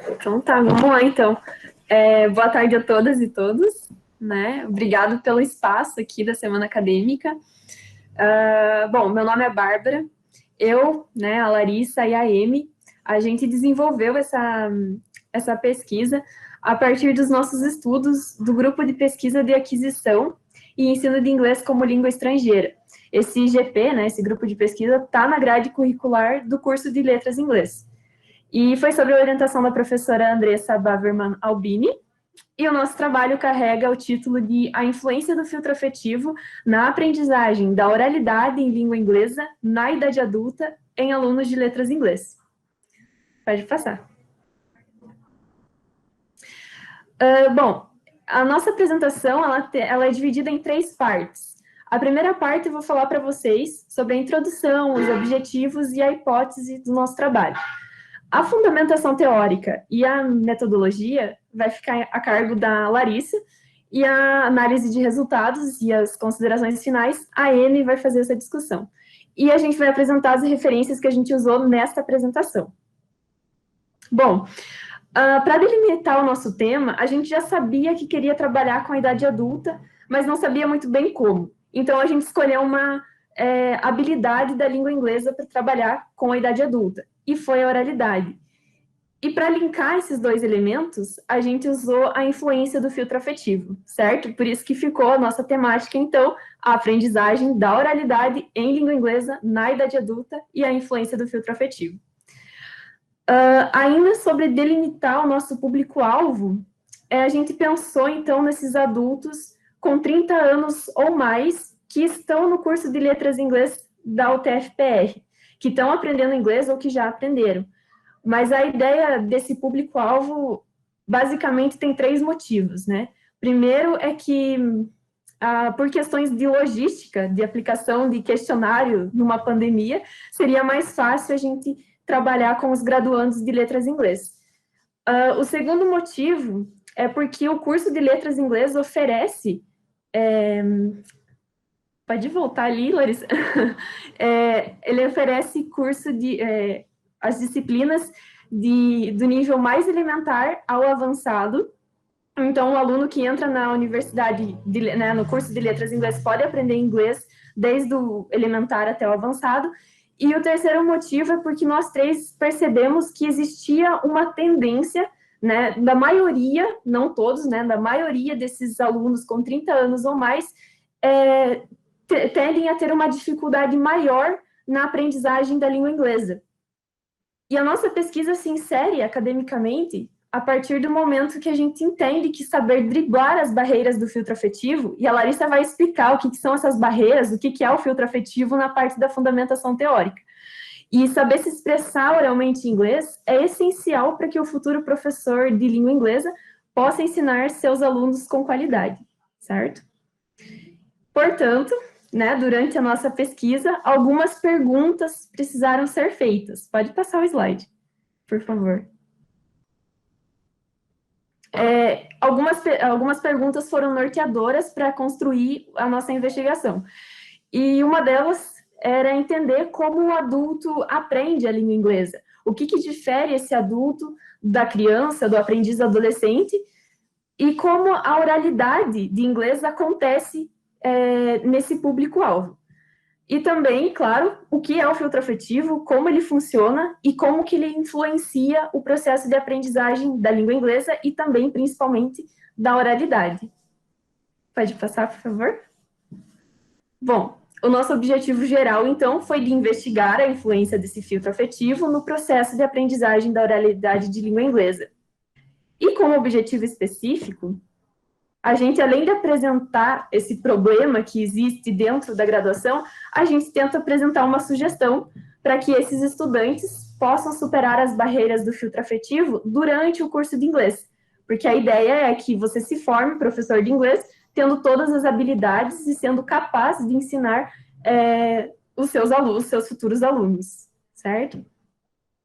Então tá, vamos lá então. Boa tarde a todas e todos, né? Obrigado pelo espaço aqui da Semana Acadêmica. Bom, meu nome é Bárbara. Eu, né, a Larissa e a Amy, a gente desenvolveu essa pesquisa a partir dos nossos estudos do Grupo de Pesquisa de Aquisição e Ensino de Inglês como Língua Estrangeira. Esse IGP, né, esse grupo de pesquisa, está na grade curricular do curso de Letras em Inglês. E foi sobre a orientação da professora Andressa Baverman Albini, e o nosso trabalho carrega o título de A Influência do Filtro Afetivo na Aprendizagem da Oralidade em Língua Inglesa na Idade Adulta em Alunos de Letras em Inglês. Pode passar. Bom, a nossa apresentação ela é dividida em 3 partes. A primeira parte eu vou falar para vocês sobre a introdução, os objetivos e a hipótese do nosso trabalho. A fundamentação teórica e a metodologia vai ficar a cargo da Larissa, e a análise de resultados e as considerações finais, a Amy vai fazer essa discussão. E a gente vai apresentar as referências que a gente usou nesta apresentação. Bom, para delimitar o nosso tema, a gente já sabia que queria trabalhar com a idade adulta, mas não sabia muito bem como. Então, a gente escolheu uma habilidade da língua inglesa para trabalhar com a idade adulta, e foi a oralidade. E para linkar esses dois elementos, a gente usou a influência do filtro afetivo, certo? Por isso que ficou a nossa temática, então, a aprendizagem da oralidade em língua inglesa na idade adulta e a influência do filtro afetivo. Ainda sobre delimitar o nosso público-alvo, a gente pensou, então, nesses adultos com 30 anos ou mais que estão no curso de letras em inglês da UTF-PR, que estão aprendendo inglês ou que já aprenderam. Mas a ideia desse público-alvo, basicamente, tem 3 motivos, né? Primeiro é que, por questões de logística, de aplicação de questionário numa pandemia, seria mais fácil a gente trabalhar com os graduandos de letras em inglês. O segundo motivo é porque o curso de letras em inglês oferece... Pode voltar ali, Larissa? Ele oferece curso de... as disciplinas do nível mais elementar ao avançado. Então, o aluno que entra na universidade, né, no curso de letras em inglês, pode aprender inglês desde o elementar até o avançado. E o terceiro motivo é porque nós 3 percebemos que existia uma tendência, né, da maioria, não todos, né, da maioria desses alunos com 30 anos ou mais, tendem a ter uma dificuldade maior na aprendizagem da língua inglesa. E a nossa pesquisa se insere academicamente a partir do momento que a gente entende que saber driblar as barreiras do filtro afetivo, e a Larissa vai explicar o que são essas barreiras, o que é o filtro afetivo na parte da fundamentação teórica. E saber se expressar oralmente em inglês é essencial para que o futuro professor de língua inglesa possa ensinar seus alunos com qualidade, certo? Portanto, né, durante a nossa pesquisa, algumas perguntas precisaram ser feitas. Pode passar o slide, por favor. Algumas perguntas foram norteadoras para construir a nossa investigação. E uma delas era entender como o adulto aprende a língua inglesa. O que difere esse adulto da criança, do aprendiz adolescente, e como a oralidade de inglês acontece nesse público-alvo. E também, claro, o que é o filtro afetivo, como ele funciona e como que ele influencia o processo de aprendizagem da língua inglesa e também, principalmente, da oralidade. Pode passar, por favor? Bom, o nosso objetivo geral, então, foi de investigar a influência desse filtro afetivo no processo de aprendizagem da oralidade de língua inglesa. E como objetivo específico, a gente, além de apresentar esse problema que existe dentro da graduação, a gente tenta apresentar uma sugestão para que esses estudantes possam superar as barreiras do filtro afetivo durante o curso de inglês. Porque a ideia é que você se forme professor de inglês tendo todas as habilidades e sendo capaz de ensinar os seus alunos, seus futuros alunos, certo?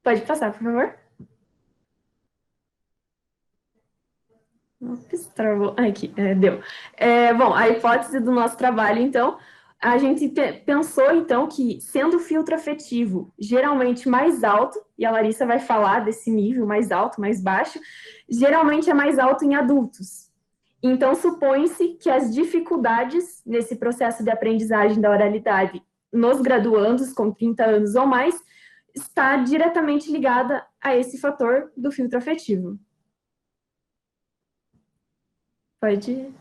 Pode passar, por favor. Ops, travou. Aqui, deu. Bom, a hipótese do nosso trabalho, então, A gente pensou, então, que sendo o filtro afetivo geralmente mais alto, e a Larissa vai falar desse nível mais alto, mais baixo, geralmente é mais alto em adultos. Então, supõe-se que as dificuldades nesse processo de aprendizagem da oralidade nos graduandos com 30 anos ou mais está diretamente ligada a esse fator do filtro afetivo. Pode.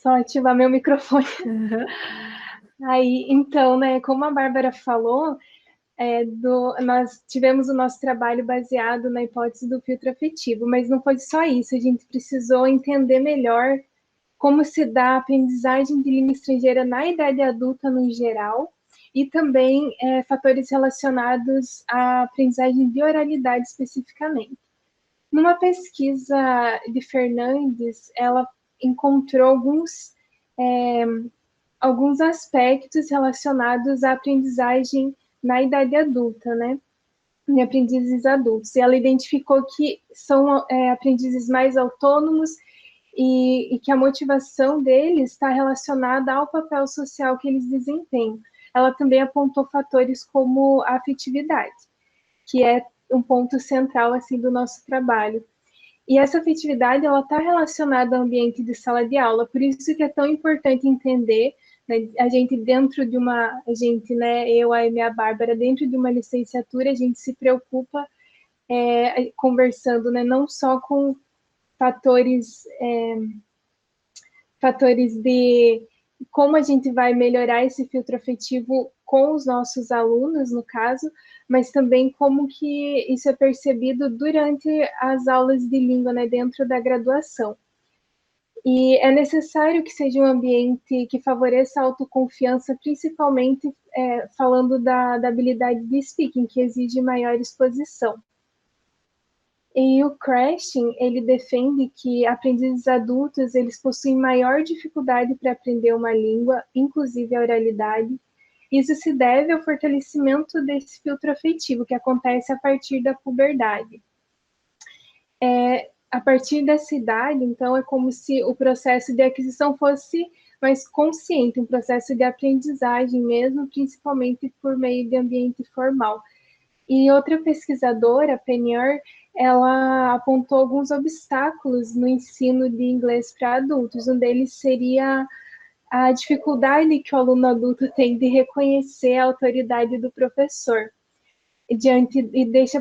Só ativar meu microfone. Uhum. Aí, então, né, como a Bárbara falou, nós tivemos o nosso trabalho baseado na hipótese do filtro afetivo, mas não foi só isso, a gente precisou entender melhor como se dá a aprendizagem de língua estrangeira na idade adulta no geral, e também fatores relacionados à aprendizagem de oralidade especificamente. Numa pesquisa de Fernandes, ela encontrou alguns aspectos relacionados à aprendizagem na idade adulta, né? Em aprendizes adultos. E ela identificou que são aprendizes mais autônomos e que a motivação deles está relacionada ao papel social que eles desempenham. Ela também apontou fatores como a afetividade, que é um ponto central assim do nosso trabalho. E essa afetividade ela está relacionada ao ambiente de sala de aula, por isso que é tão importante entender, né, a gente dentro de uma, a gente, né, eu, a minha Bárbara, dentro de uma licenciatura, a gente se preocupa conversando, né, não só com fatores, fatores de como a gente vai melhorar esse filtro afetivo com os nossos alunos, no caso, mas também como que isso é percebido durante as aulas de língua, né, dentro da graduação. E é necessário que seja um ambiente que favoreça a autoconfiança, principalmente falando da habilidade de speaking, que exige maior exposição. E o Crashing, ele defende que aprendizes adultos, eles possuem maior dificuldade para aprender uma língua, inclusive a oralidade. Isso se deve ao fortalecimento desse filtro afetivo, que acontece a partir da puberdade. A partir dessa idade, então, é como se o processo de aquisição fosse mais consciente, um processo de aprendizagem mesmo, principalmente por meio de ambiente formal. E outra pesquisadora, Penior, ela apontou alguns obstáculos no ensino de inglês para adultos. Um deles seria a dificuldade que o aluno adulto tem de reconhecer a autoridade do professor.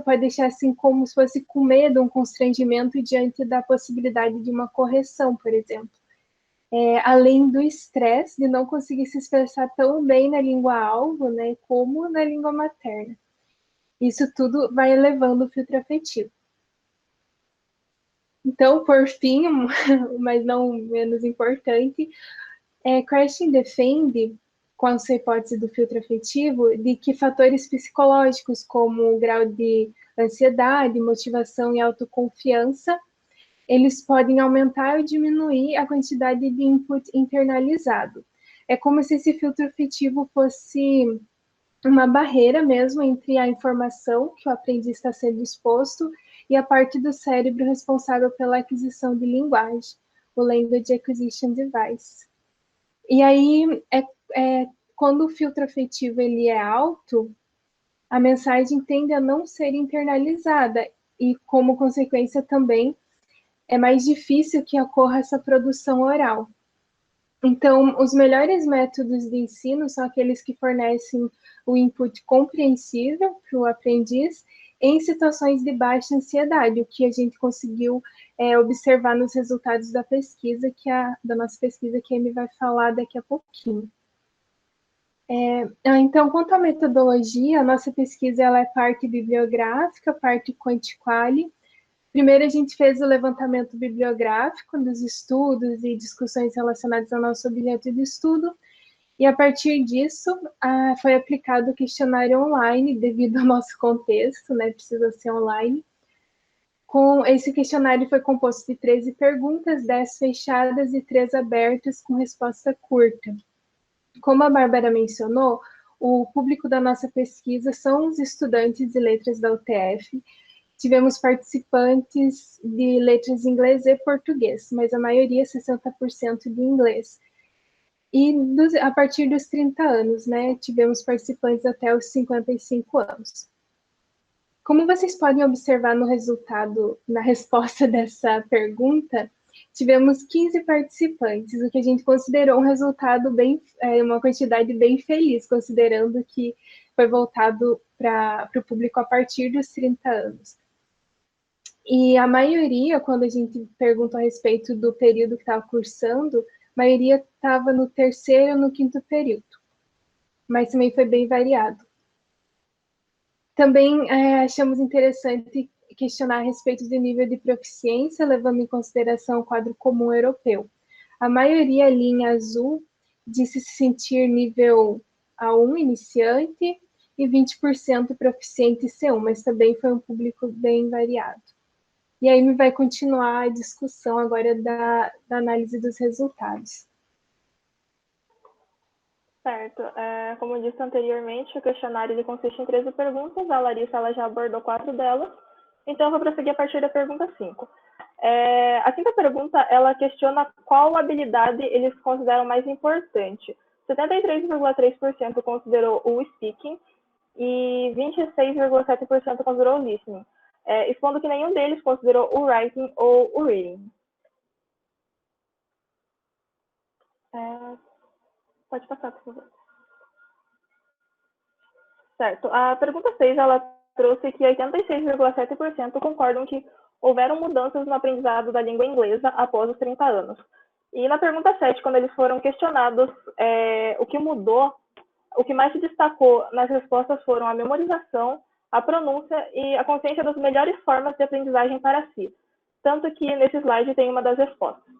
Pode deixar assim como se fosse com medo, um constrangimento diante da possibilidade de uma correção, por exemplo. Além do estresse de não conseguir se expressar tão bem na língua-alvo, né, como na língua materna. Isso tudo vai elevando o filtro afetivo. Então, por fim, mas não menos importante, Krashen defende, com a sua hipótese do filtro afetivo, de que fatores psicológicos, como o grau de ansiedade, motivação e autoconfiança, eles podem aumentar ou diminuir a quantidade de input internalizado. É como se esse filtro afetivo fosse uma barreira mesmo entre a informação que o aprendiz está sendo exposto e a parte do cérebro responsável pela aquisição de linguagem, o Language Acquisition Device. E aí, quando o filtro afetivo ele é alto, a mensagem tende a não ser internalizada e, como consequência, também é mais difícil que ocorra essa produção oral. Então, os melhores métodos de ensino são aqueles que fornecem o input compreensível para o aprendiz em situações de baixa ansiedade, o que a gente conseguiu observar nos resultados da pesquisa, da nossa pesquisa, que a Amy vai falar daqui a pouquinho. Então, quanto à metodologia, a nossa pesquisa ela é parte bibliográfica, parte quanti-quali. Primeiro, a gente fez o levantamento bibliográfico dos estudos e discussões relacionadas ao nosso objeto de estudo, e a partir disso, foi aplicado o questionário online, devido ao nosso contexto, né, precisa ser online. Com esse questionário foi composto de 13 perguntas, 10 fechadas e 3 abertas, com resposta curta. Como a Bárbara mencionou, o público da nossa pesquisa são os estudantes de letras da UTF. Tivemos participantes de letras em inglês e português, mas a maioria, 60%, de inglês. E a partir dos 30 anos, né, tivemos participantes até os 55 anos. Como vocês podem observar no resultado, na resposta dessa pergunta, tivemos 15 participantes, o que a gente considerou um resultado bem, uma quantidade bem feliz, considerando que foi voltado para o público a partir dos 30 anos. E a maioria, quando a gente pergunta a respeito do período que estava cursando, a maioria estava no terceiro ou no quinto período, mas também foi bem variado. Também achamos interessante questionar a respeito do nível de proficiência, levando em consideração o quadro comum europeu. A maioria ali em azul disse se sentir nível A1 iniciante e 20% proficiente C1, mas também foi um público bem variado. E aí vai continuar a discussão agora da análise dos resultados. Certo. Como eu disse anteriormente, o questionário ele consiste em 13 perguntas. A Larissa ela já abordou 4 delas. Então, eu vou prosseguir a partir da pergunta 5. A quinta pergunta, ela questiona qual habilidade eles consideram mais importante. 73,3% considerou o speaking e 26,7% considerou o listening, expondo que nenhum deles considerou o writing ou o reading. Pode passar, por favor. Certo. A pergunta 6, ela trouxe que 86,7% concordam que houveram mudanças no aprendizado da língua inglesa após os 30 anos. E na pergunta 7, quando eles foram questionados o que mudou, o que mais se destacou nas respostas foram a memorização, a pronúncia e a consciência das melhores formas de aprendizagem para si. Tanto que nesse slide tem uma das respostas.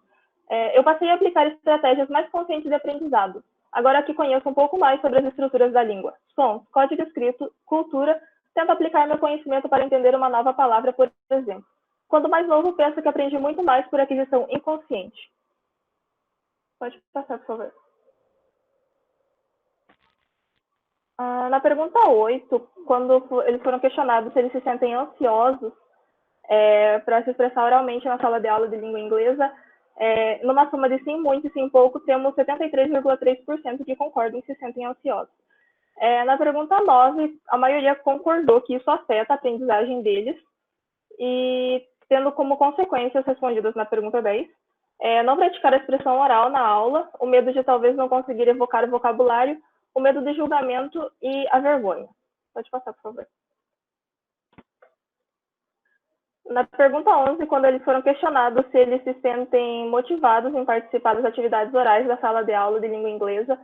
Eu passei a aplicar estratégias mais conscientes de aprendizado. Agora que conheço um pouco mais sobre as estruturas da língua, sons, código escrito, cultura, tento aplicar meu conhecimento para entender uma nova palavra, por exemplo. Quando mais novo, penso que aprendi muito mais por aquisição inconsciente. Pode passar, por favor. Na pergunta 8, quando eles foram questionados se eles se sentem ansiosos para se expressar oralmente na sala de aula de língua inglesa, numa soma de sim muito e sim pouco, temos 73,3% que concordam e se sentem ansiosos. Na pergunta 9, a maioria concordou que isso afeta a aprendizagem deles, e tendo como consequências respondidas na pergunta 10, não praticar a expressão oral na aula, o medo de talvez não conseguir evocar o vocabulário, o medo de julgamento e a vergonha. Pode passar, por favor. Na pergunta 11, quando eles foram questionados se eles se sentem motivados em participar das atividades orais da sala de aula de língua inglesa,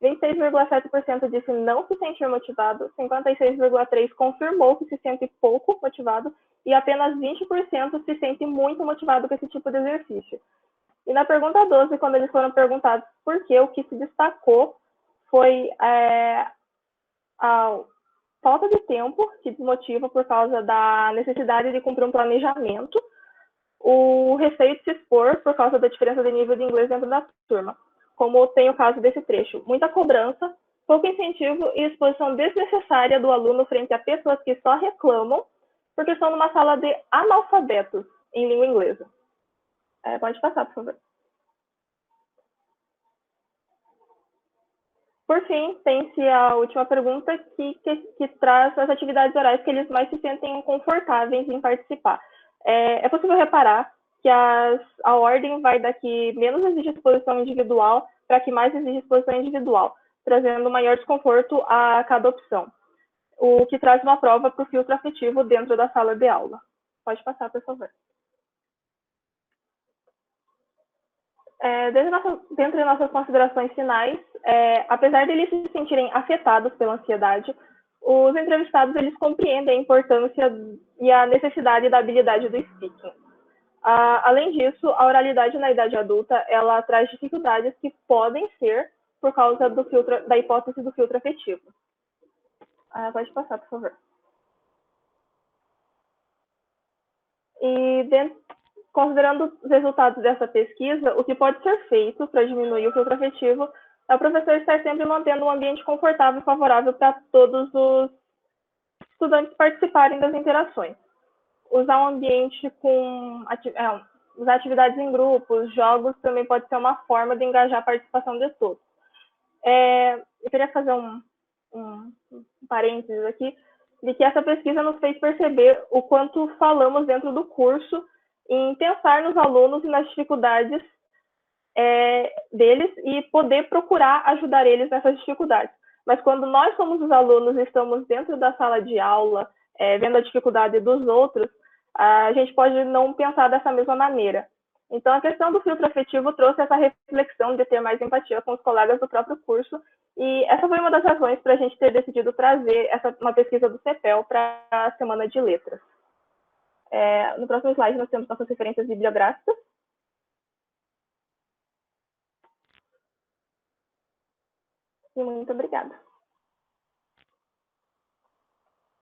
26,7% disse não se sentir motivado, 56,3% confirmou que se sente pouco motivado e apenas 20% se sente muito motivado com esse tipo de exercício. E na pergunta 12, quando eles foram perguntados por que, o que se destacou foi a falta de tempo, que desmotiva por causa da necessidade de cumprir um planejamento, o receio de se expor por causa da diferença de nível de inglês dentro da turma, como tem o caso desse trecho. Muita cobrança, pouco incentivo e exposição desnecessária do aluno frente a pessoas que só reclamam porque estão numa sala de analfabetos em língua inglesa. Pode passar, por favor. Por fim, tem-se a última pergunta que traz as atividades orais que eles mais se sentem confortáveis em participar. É possível reparar que a ordem vai da que menos exige exposição individual para que mais exige exposição individual, trazendo maior desconforto a cada opção, o que traz uma prova para o filtro afetivo dentro da sala de aula. Pode passar, por favor. Dentre nossas considerações finais, apesar de eles se sentirem afetados pela ansiedade, os entrevistados eles compreendem a importância e a necessidade da habilidade do speaking. Além disso, a oralidade na idade adulta ela traz dificuldades que podem ser por causa da hipótese do filtro afetivo. Pode passar, por favor. E considerando os resultados dessa pesquisa, o que pode ser feito para diminuir o filtro afetivo é o professor estar sempre mantendo um ambiente confortável e favorável para todos os estudantes participarem das interações. Usar um ambiente com usar atividades em grupos, jogos também pode ser uma forma de engajar a participação de todos. Eu queria fazer um parênteses aqui, de que essa pesquisa nos fez perceber o quanto falamos dentro do curso em pensar nos alunos e nas dificuldades deles e poder procurar ajudar eles nessas dificuldades. Mas quando nós somos os alunos e estamos dentro da sala de aula, vendo a dificuldade dos outros, a gente pode não pensar dessa mesma maneira. Então, a questão do filtro afetivo trouxe essa reflexão de ter mais empatia com os colegas do próprio curso, e essa foi uma das razões para a gente ter decidido trazer uma pesquisa do CEPEL para a Semana de Letras. No próximo slide, nós temos nossas referências bibliográficas. E muito obrigada.